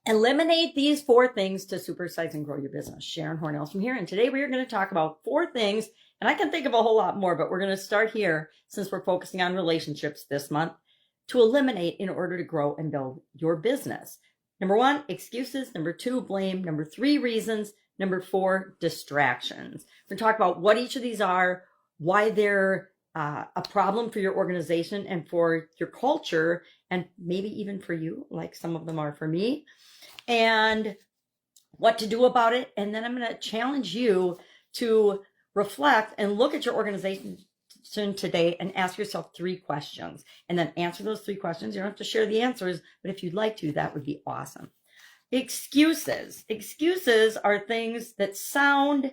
Eliminate these 4 things to supersize and grow your business. Sharon Horne-Ellstrom here, and today we are going to talk about 4 things, and I can think of a whole lot more, but we're going to start here since we're focusing on relationships this month, to eliminate in order to grow and build your business. Number 1, excuses. Number 2, blame. Number 3, reasons. Number 4, distractions. We're going to talk about what each of these are, why they're a problem for your organization and for your culture, and maybe even for you, like some of them are for me, and what to do about it. And then I'm going to challenge you to reflect and look at your organization today and ask yourself 3 questions, and then answer those 3 questions. You don't have to share the answers, but if you'd like to, that would be awesome. Excuses. Excuses are things that sound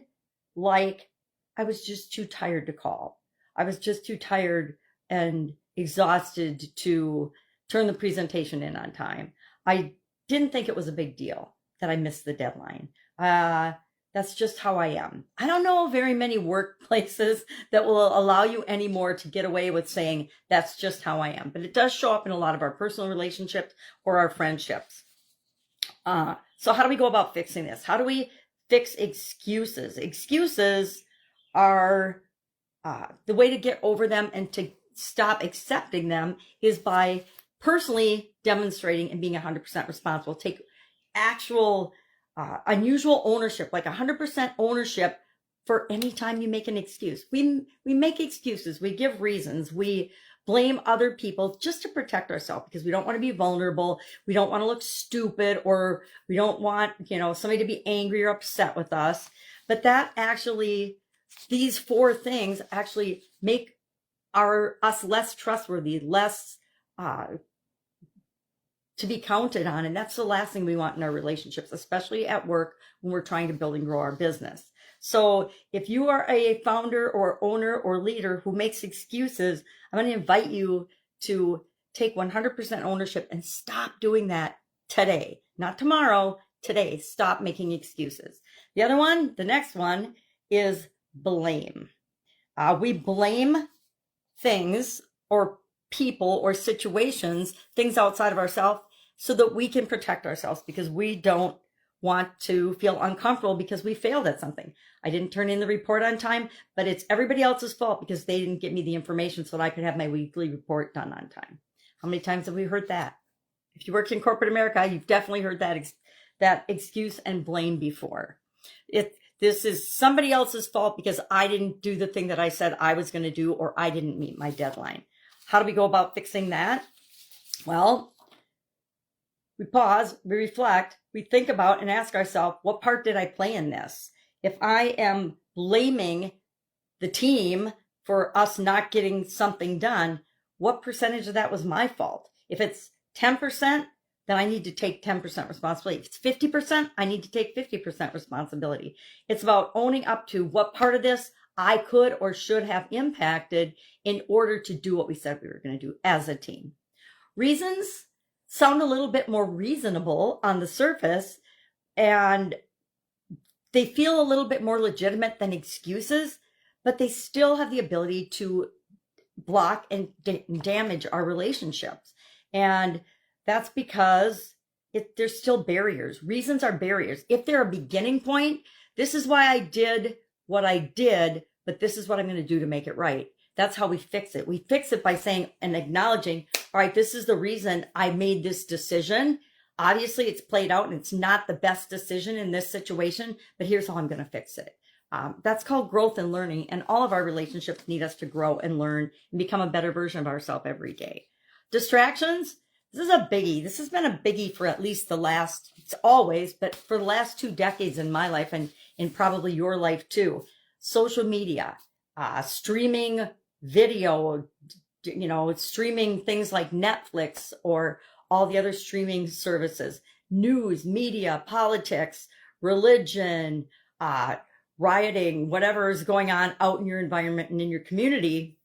like, I was just too tired to call. I was just too tired and exhausted to turn the presentation in on time. I didn't think it was a big deal that I missed the deadline. That's just how I am. I don't know very many workplaces that will allow you anymore to get away with saying that's just how I am. But it does show up in a lot of our personal relationships or our friendships. So how do we go about fixing this? How do we fix excuses? Excuses are the way to get over them and to stop accepting them is by personally demonstrating and being 100% responsible. Take actual unusual ownership, like 100% ownership for any time you make an excuse. We make excuses, we give reasons, we blame other people just to protect ourselves because we don't want to be vulnerable, we don't want to look stupid, or we don't want, somebody to be angry or upset with us. But that actually, these 4 things actually make us less trustworthy, less to be counted on. And that's the last thing we want in our relationships, especially at work when we're trying to build and grow our business. So if you are a founder or owner or leader who makes excuses, I'm going to invite you to take 100% ownership and stop doing that today, not tomorrow, today. Stop making excuses. The next one is blame. We blame things or people or situations, things outside of ourselves, so that we can protect ourselves because we don't want to feel uncomfortable because we failed at something. I didn't turn in the report on time, but it's everybody else's fault because they didn't give me the information so that I could have my weekly report done on time. How many times have we heard that? If you worked in corporate America, you've definitely heard that excuse and blame before. This is somebody else's fault because I didn't do the thing that I said I was going to do, or I didn't meet my deadline. How do we go about fixing that? Well, we pause, we reflect, we think about and ask ourselves, what part did I play in this? If I am blaming the team for us not getting something done, what percentage of that was my fault? If it's 10%, then I need to take 10% responsibility. If it's 50%, I need to take 50% responsibility. It's about owning up to what part of this I could or should have impacted in order to do what we said we were going to do as a team. Reasons sound a little bit more reasonable on the surface, and they feel a little bit more legitimate than excuses, but they still have the ability to block and damage our relationships. And that's because there's still barriers. Reasons are barriers. If they're a beginning point, this is why I did what I did, but this is what I'm going to do to make it right. That's how we fix it. We fix it by saying and acknowledging, all right, this is the reason I made this decision. Obviously, it's played out and it's not the best decision in this situation, but here's how I'm going to fix it. That's called growth and learning, and all of our relationships need us to grow and learn and become a better version of ourselves every day. Distractions. This is a biggie. This has been a biggie for at least it's always, but for the last 2 decades in my life and in probably your life too. Social media, streaming video, streaming things like Netflix or all the other streaming services, news, media, politics, religion, rioting, whatever is going on out in your environment and in your community.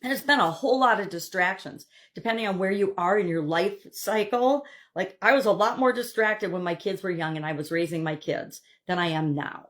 And there's been a whole lot of distractions depending on where you are in your life cycle. Like, I was a lot more distracted when my kids were young and I was raising my kids than I am now.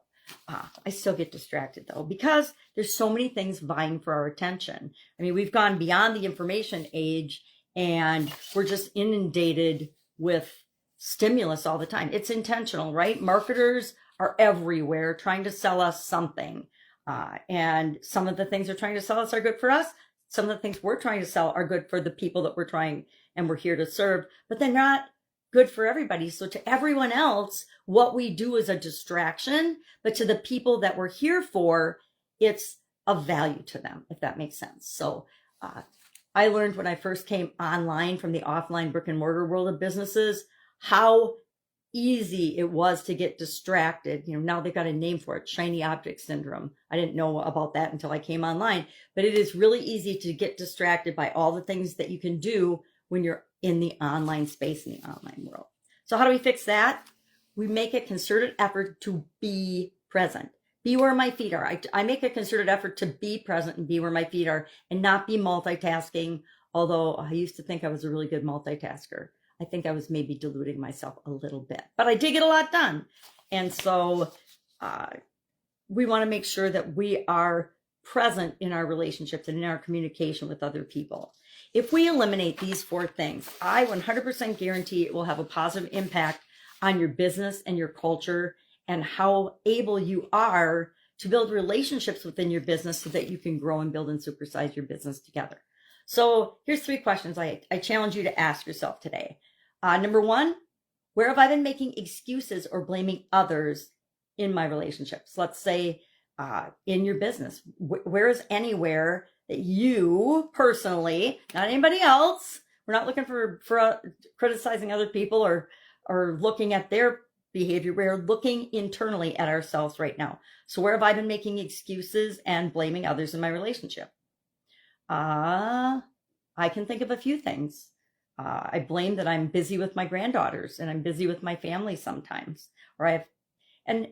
I still get distracted though, because there's so many things vying for our attention. I mean, we've gone beyond the information age and we're just inundated with stimulus all the time. It's intentional, right? Marketers are everywhere trying to sell us something. And some of the things they're trying to sell us are good for us. Some of the things we're trying to sell are good for the people that we're trying and we're here to serve, but they're not good for everybody. So to everyone else, what we do is a distraction, but to the people that we're here for, it's of value to them, if that makes sense. So I learned when I first came online from the offline brick and mortar world of businesses, how easy it was to get distracted. You know, now they've got a name for it, shiny object syndrome. I didn't know about that until I came online, but it is really easy to get distracted by all the things that you can do when you're in the online space, in the online world. So how do we fix that? We make a concerted effort to be present. Be where my feet are. I make a concerted effort to be present and be where my feet are and not be multitasking, although I used to think I was a really good multitasker. I think I was maybe deluding myself a little bit, but I did get a lot done. And so we want to make sure that we are present in our relationships and in our communication with other people. If we eliminate these 4 things, I 100% guarantee it will have a positive impact on your business and your culture and how able you are to build relationships within your business so that you can grow and build and supersize your business together. So here's 3 questions I challenge you to ask yourself today. Number 1, where have I been making excuses or blaming others in my relationships? Let's say in your business, where is anywhere that you personally, not anybody else, we're not looking for criticizing other people or looking at their behavior. We're looking internally at ourselves right now. So where have I been making excuses and blaming others in my relationship? I can think of a few things. I blame that I'm busy with my granddaughters and I'm busy with my family sometimes, and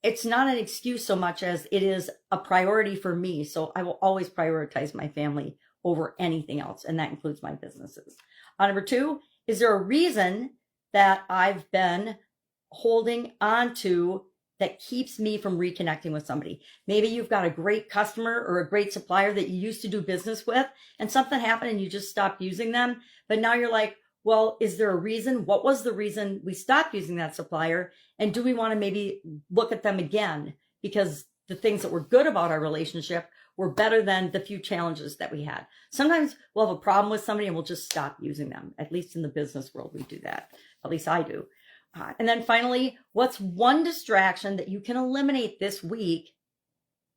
it's not an excuse so much as it is a priority for me. So I will always prioritize my family over anything else. And that includes my businesses. Number 2, is there a reason that I've been holding on to that keeps me from reconnecting with somebody? Maybe you've got a great customer or a great supplier that you used to do business with and something happened and you just stopped using them. But now you're like, well, is there a reason? What was the reason we stopped using that supplier? And do we want to maybe look at them again? Because the things that were good about our relationship were better than the few challenges that we had. Sometimes we'll have a problem with somebody and we'll just stop using them. At least in the business world, we do that. At least I do. And then finally, what's one distraction that you can eliminate this week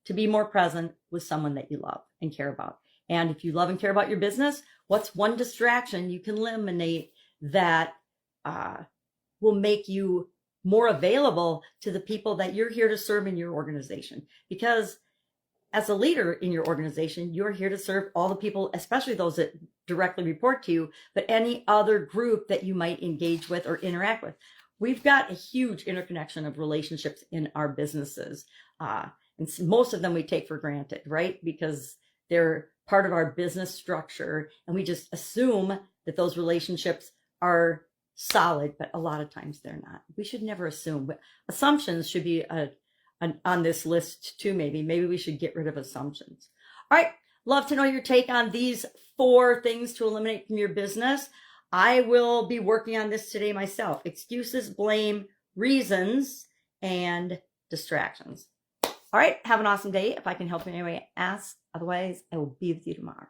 to be more present with someone that you love and care about? And if you love and care about your business, what's one distraction you can eliminate that will make you more available to the people that you're here to serve in your organization? Because as a leader in your organization, you're here to serve all the people, especially those that directly report to you, but any other group that you might engage with or interact with. We've got a huge interconnection of relationships in our businesses. And most of them we take for granted, right? Because they're part of our business structure. And we just assume that those relationships are solid, but a lot of times they're not. We should never assume. But assumptions should be on this list too, maybe. Maybe we should get rid of assumptions. All right. Love to know your take on these 4 things to eliminate from your business. I will be working on this today myself. Excuses, blame, reasons, and distractions. All right. Have an awesome day. If I can help in any way, ask. Otherwise, I will be with you tomorrow.